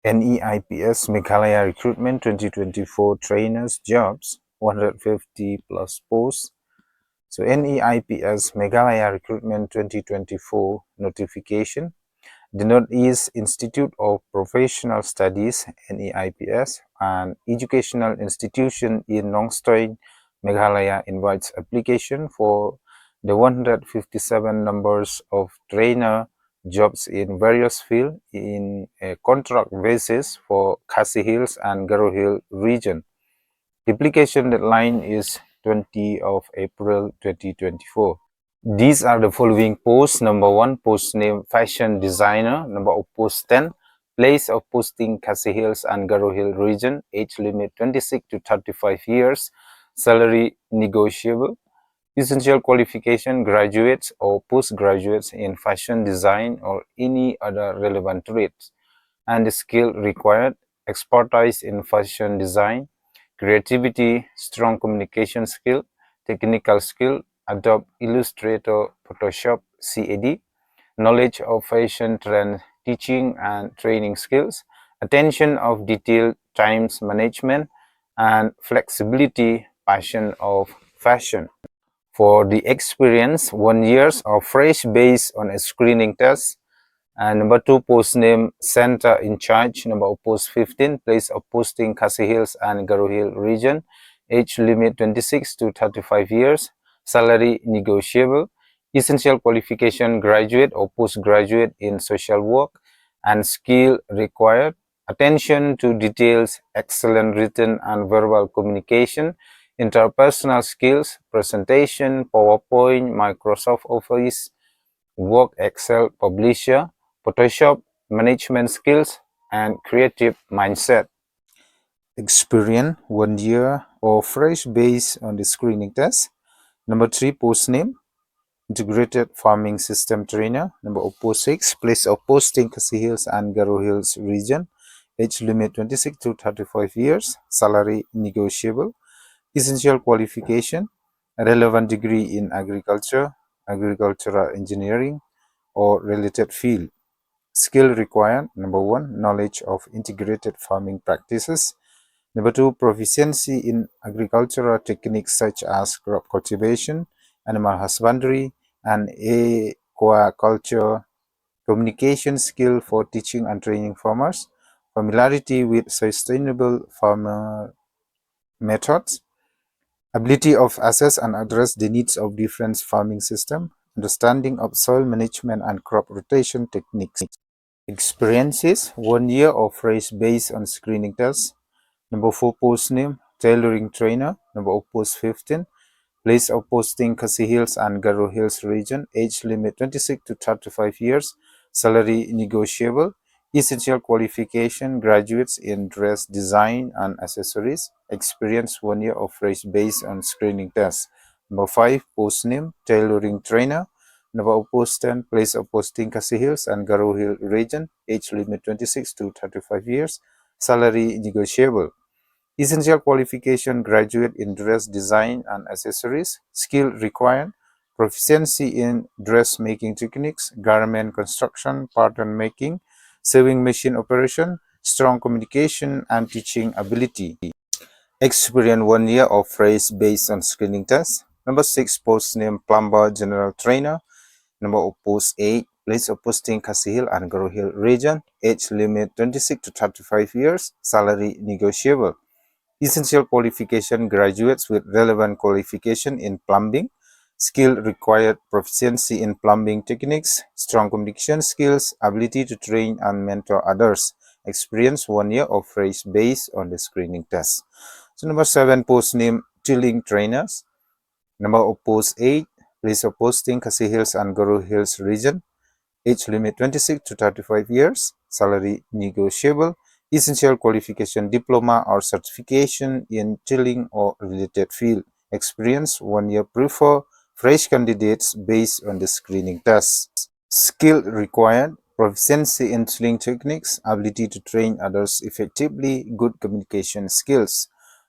NEIPS Meghalaya Recruitment 2024 Trainers Jobs 150 plus posts. So NEIPS Meghalaya Recruitment 2024 notification. The Northeast Institute of Professional Studies NEIPS, an educational institution in NONGSTOIN, Meghalaya, invites application for the 157 numbers of trainer jobs in various fields in a contract basis for Khasi Hills and Garo Hill region. The application deadline is 20 of April 2024. These are the following posts. Number 1, post name fashion designer. Number 2, post 10, place of posting Khasi Hills and Garo Hill region, age limit 26 to 35 years, salary negotiable. Essential qualification, graduates or postgraduates in fashion design or any other relevant trades. And the skill required, expertise in fashion design, creativity, strong communication skill, technical skill, Adobe Illustrator, Photoshop, CAD, knowledge of fashion trend teaching and training skills, attention of detail, times management, and flexibility, passion of fashion. For the experience, 1 year of fresh based on a screening test. And number 2, post name center in charge. Number 0, post 15, place of posting Khasi Hills and Garo Hill region, age limit 26 to 35 years, salary negotiable, essential qualification, graduate or postgraduate in social work, and skill required, attention to details, excellent written and verbal communication, interpersonal skills, presentation, PowerPoint, Microsoft Office, Word, Excel, Publisher, Photoshop, management skills, and creative mindset. Experience, 1 year or fresh based on the screening test. Number 3, post name, integrated farming system trainer. Number 0, post 6, place of posting Khasi Hills and Garo Hills region, age limit 26 to 35 years, salary negotiable, essential qualification, relevant degree in agriculture, agricultural engineering, or related field. Skill required, number 1, knowledge of integrated farming practices. Number 2, proficiency in agricultural techniques such as crop cultivation, animal husbandry, and aquaculture. Communication skill for teaching and training farmers. Familiarity with sustainable farmer methods. Ability of assess and address the needs of different farming systems. Understanding of soil management and crop rotation techniques. Experiences, 1 year of phrase based on screening tests. Number 4, post name, tailoring trainer. Number 0, post 15, place of posting Khasi Hills and Garo Hills region, age limit 26 to 35 years, salary negotiable, essential qualification, graduates in dress design and accessories, experience 1 year of phrase based on screening tests. Number 5, post name, tailoring trainer. Number 0, post 10, place of posting Khasi Hills and Garo Hill region, age limit 26 to 35 years, salary negotiable. Essential qualification, graduate in dress design and accessories. Skill required, proficiency in dressmaking techniques, garment construction, pattern making, sewing machine operation, strong communication and teaching ability. Experience 1 year of phrase based on screening test. Number 6, post name plumber general trainer. Number 0, post 8, place of posting Khasi Hill and Garo Hill region, age limit 26 to 35 years, salary negotiable. Essential qualification, graduates with relevant qualification in plumbing. Skill required, proficiency in plumbing techniques, strong communication skills, ability to train and mentor others. Experience 1 year of phrase based on the screening test. So number 7, post name tilling trainers. Number 0, post 8, place of posting Khasi Hills and Garo Hills region, age limit 26 to 35 years, salary negotiable, essential qualification, diploma or certification in tilling or related field, experience 1 year, prefer fresh candidates based on the screening test. Skill required, proficiency in tilling techniques, ability to train others effectively, good communication skills.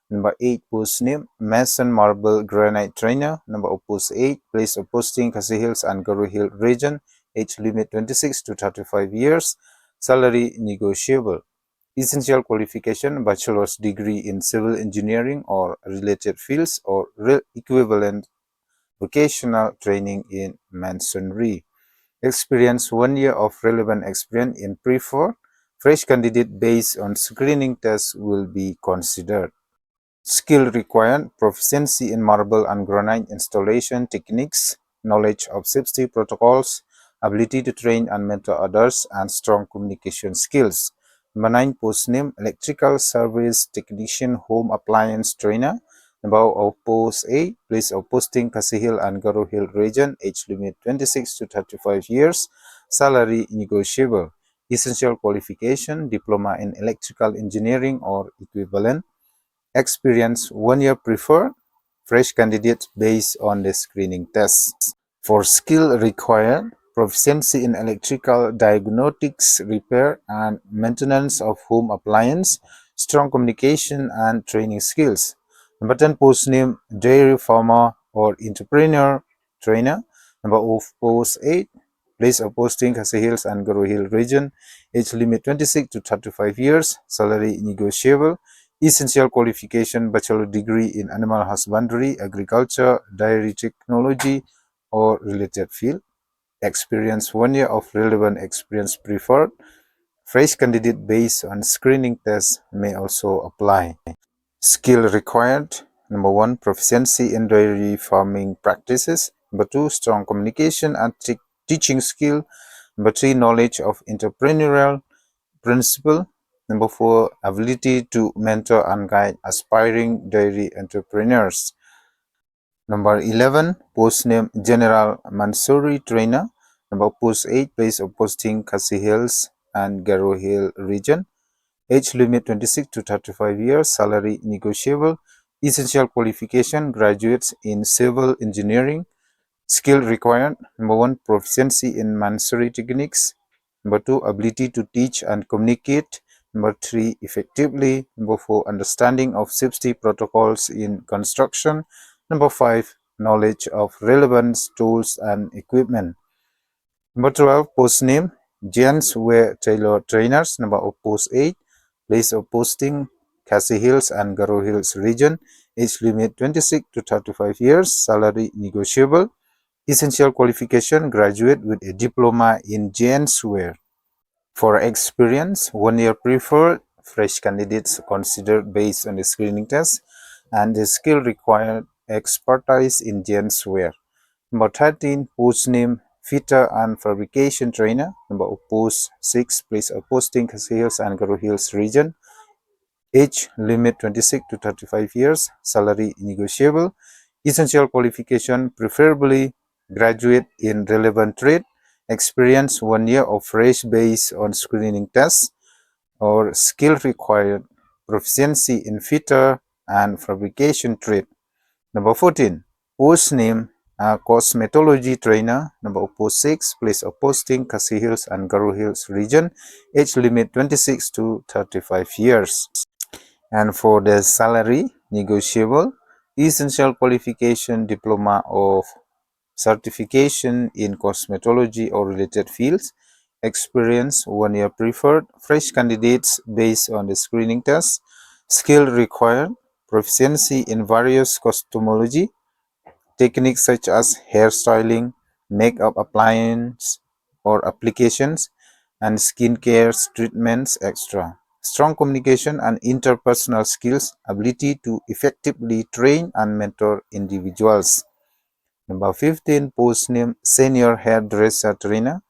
Number 8, post name, Mason Marble Granite Trainer. Number 0, post 8, place of posting Khasi Hills and Garo Hill region, age limit 26 to 35 years, salary negotiable. Essential qualification: bachelor's degree in civil engineering or related fields or equivalent vocational training in masonry. Experience: 1 year of relevant experience in preferred. Fresh candidate based on screening tests will be considered. Skill required: proficiency in marble and granite installation techniques, knowledge of safety protocols, ability to train and mentor others, and strong communication skills. Number 9, post name: electrical service technician, home appliance trainer. Number of post A, place of posting Khasi Hill and Garo Hill region, age limit 26 to 35 years, salary negotiable. Essential qualification: diploma in electrical engineering or equivalent. Experience: 1 year preferred. Fresh candidates based on the screening tests. For skill required: proficiency in electrical diagnostics, repair and maintenance of home appliance, strong communication and training skills. Number 10, post name: dairy farmer or entrepreneur trainer. Number of post 8, place of posting Khasi Hills and Garo Hill region, age limit 26 to 35 years, salary negotiable. Essential qualification: bachelor degree in animal husbandry, agriculture, dairy technology, or related field. Experience: 1 year of relevant experience preferred. Fresh candidate based on screening tests may also apply. Skill required: number 1, proficiency in dairy farming practices. Number 2, strong communication and teaching skill. Number 3, knowledge of entrepreneurial principle. Number 4, ability to mentor and guide aspiring dairy entrepreneurs. Number 11, post name: general Mansouri trainer. Number post 8, place of posting Khasi Hills and Garo Hill region. Age limit 26 to 35 years, salary negotiable. Essential qualification: graduates in civil engineering. Skill required: number 1, proficiency in Mansouri techniques. Number 2, ability to teach and communicate. Number 3, effectively. Number 4, understanding of safety protocols in construction. Number 5, knowledge of relevant tools and equipment. Number 12, post name: gents wear tailor trainers. Number of post 8, place of posting Khasi Hills and Garo Hills region. Age limit 26 to 35 years, salary negotiable. Essential qualification: graduate with a diploma in gents wear. For experience: 1 year preferred. Fresh candidates considered based on the screening test, and the skill required: expertise in gents wear. Number 13, post name: fitter and fabrication trainer. Number of post 6, place of posting Khasi Hills and Garo Hills region. Age limit 26 to 35 years, salary negotiable. Essential qualification: preferably graduate in relevant trade. Experience: 1 year of fresh based on screening tests. Or skill required: proficiency in fitter and fabrication trade. Number 14, post name: cosmetology trainer. Number of post 6, place of posting Khasi Hills and Garo Hills region. Age limit 26 to 35 years. And for the salary negotiable: essential qualification: diploma of certification in cosmetology or related fields. Experience: 1 year preferred. Fresh candidates based on the screening test. Skill required: proficiency in various cosmetology techniques such as hairstyling, makeup appliance or applications, and skincare treatments, etc. Strong communication and interpersonal skills, ability to effectively train and mentor individuals. Number 15, post name: senior hairdresser trainer.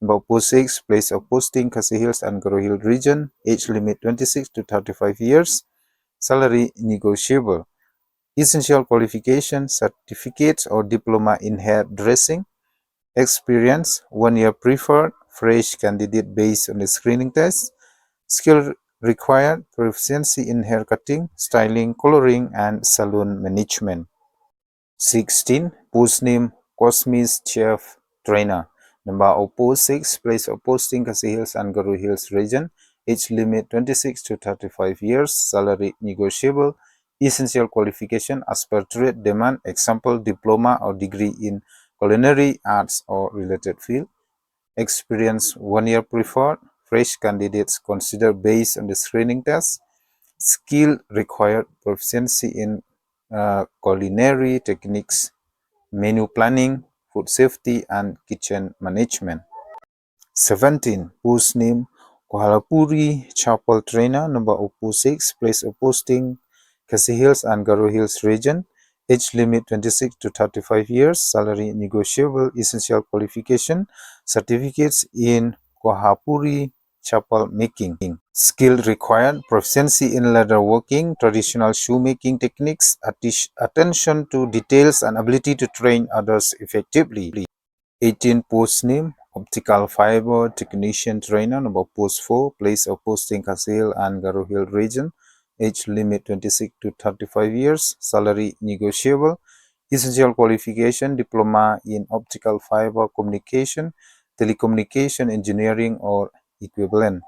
Number post 6, place of posting Khasi Hills and Garo Hill region. Age limit 26 to 35 years. Salary negotiable. Essential qualification: certificates or diploma in hairdressing. Experience: 1 year preferred. Fresh candidate based on the screening test. Skill required: proficiency in hair cutting, styling, coloring, and salon management. 16, post name: cosmist chef trainer. Number of post 6, place of posting Khasi Hills and Garo Hills region. Age limit 26 to 35 years, salary negotiable. Essential qualification: as per trade demand. Example: diploma or degree in culinary arts or related field. Experience: 1 year preferred. fresh candidates consider based on the screening test. Skill required: proficiency in culinary techniques, menu planning, food safety, and kitchen management. 17. Post name: Kohalapuri Chapel Trainer, number of post 6, place of posting Khasi Hills and Garo Hills region, age limit 26 to 35 years, salary negotiable, essential qualification, certificates in Kohalapuri chapel making. Skill required: proficiency in leatherworking, traditional shoemaking techniques, attention to details, and ability to train others effectively. 18. Post name: optical fiber technician trainer, number post 4, place of posting Khasi Hill and Garo Hill region, age limit 26 to 35 years, salary negotiable, essential qualification, diploma in optical fiber communication, telecommunication engineering or equivalent.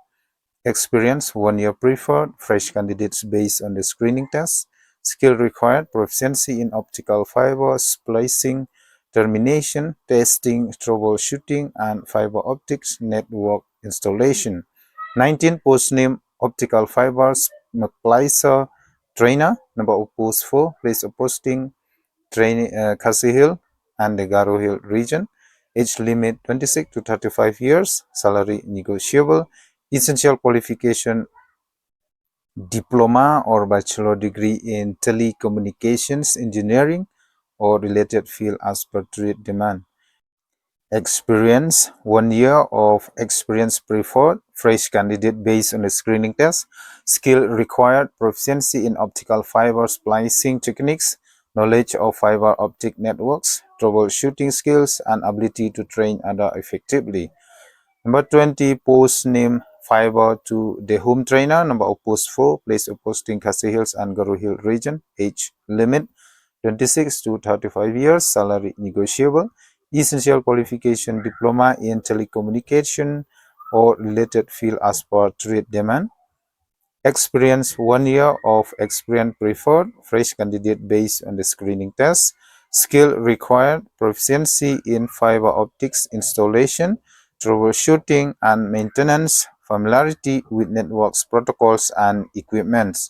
Experience: 1 year preferred, fresh candidates based on the screening test. Skill required: proficiency in optical fiber splicing, termination, testing, troubleshooting, and fiber optics network installation. 19. Post name: optical fibers splicer trainer, number of post 4, place of posting Khasi Hill and the Garo Hill region, age limit 26 to 35 years, salary negotiable, essential qualification, diploma or bachelor degree in telecommunications engineering or related field as per trade demand. Experience: 1 year of experience preferred, fresh candidate based on the screening test. Skill required: proficiency in optical fiber splicing techniques, knowledge of fiber optic networks, troubleshooting skills, and ability to train others effectively. Number 20. Post name: fiber to the home trainer, number of post 4, place of posting Khasi Hills and Garo Hill region, age limit 26 to 35 years, salary negotiable, essential qualification, diploma in telecommunication or related field as per trade demand. Experience: 1 year of experience preferred, fresh candidate based on the screening test. Skill required: proficiency in fiber optics installation, troubleshooting and maintenance, familiarity with networks protocols and equipments.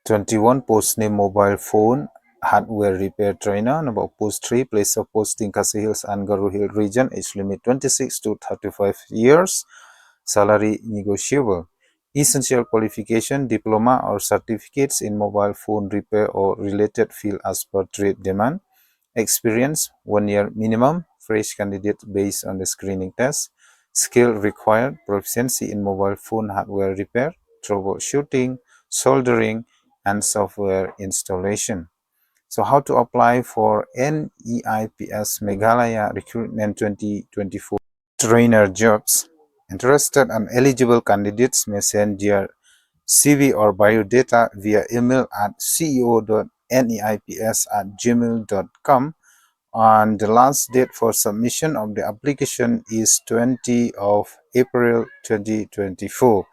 21. Post name: mobile phone hardware repair trainer, number of post 3, place of posting Khasi Hills and Garo Hill region, age limit 26 to 35 years, salary negotiable, essential qualification, diploma or certificates in mobile phone repair or related field as per trade demand. Experience: 1 year minimum, fresh candidate based on the screening test. Skill required: proficiency in mobile phone hardware repair, troubleshooting, soldering, and software installation. So how to apply for NEIPS Meghalaya Recruitment 2024 trainer jobs? Interested and eligible candidates may send their CV or biodata via email at ceo.neips@gmail.com, and the last date for submission of the application is 20 of April 2024.